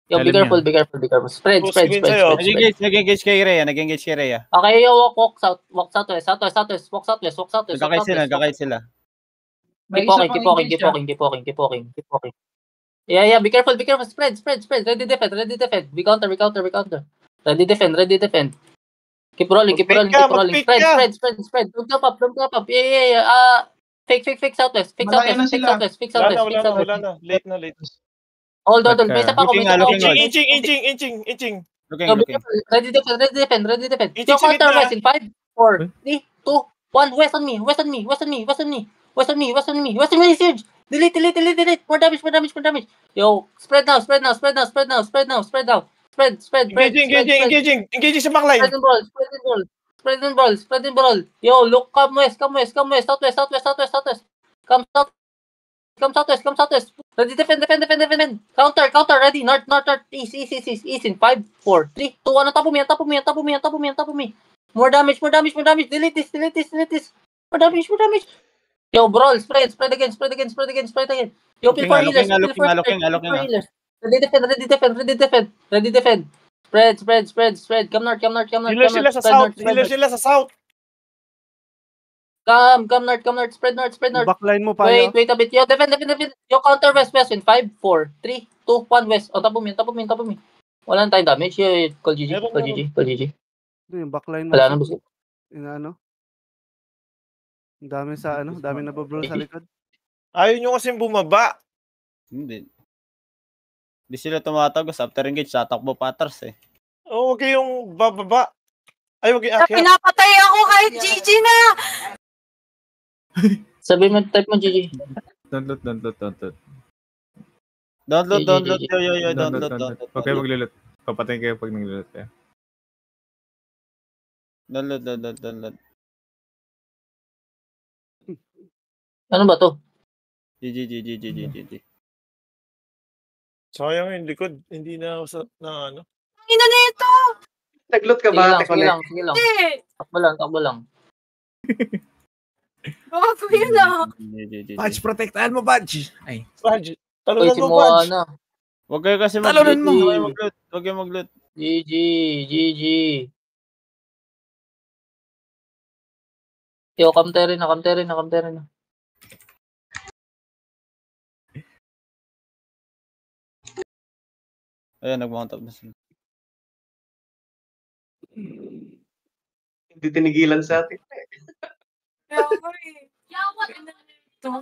Yo, be careful, be careful, be careful. Spread. Nag-engage kay Rhea, Okay, yo, walk southwest. Nagkakait sila. Keep walking. Yeah, be careful. Spread. Ready defend. We counter. Ready defend. Keep rolling. Spread. Don't jump up. Yeah. Fake southwest. Wala na. Late na. Hold. May isa pa ako. Inching. Ready defend. Yo, Counter west in 5, 4, 3, 2, 1. West on me, Siege. Delete. More damage. Yo, spread now. Spread. Engaging sa backline. Spread and ball. Yo, look, come west. Southwest. Come southwest. Ready, defend. Counter, ready. North, east. In 5, 4, 3, 2, 1. On top of me. More damage. Delete this. More damage. Yo, brawl, spread again. Yo, kill for healers. Ready, defend. Spread. Come north. Healer sila sa south. Come north. Spread north. Backline mo pa. Wait a bit. Yo, defend. Yo, counter west in 5, 4, 3, 2, 1 west. On top of me. Wala na tayong damage. Yo, call GG. Yung backline mo. Wala na buso. Ang dami dami nababrow sa likod. Ayaw nyo kasi bumaba. Hindi sila tumatagos. After engage, tatakbo patras eh. Oo, wag kayong bababa. Ay, wag kayong akyat. Pinapatay ako kahit GG na! Sabi mo, type mo GG. Don't loot. Don't loot. Yo. Don't loot. Huwag kayo maglulot. Papatayin kayo pag naglulot kayo. Don't loot. Ano ba to? GG. Sayang yung likod. Hindi na ako ano. Ina na ito! Naglot ka ba? Sige lang. Takbo lang. Bago yun ah. Badge, protektahan mo, Badge. Ay. Badge. Talunan mo, Badge. Huwag kayo kasi mag-loot. Huwag kayo mag-loot. GG. Yo, kamtere na. Ayan, nag-mount up na sila. Hindi tinigilan sa atin. Kaya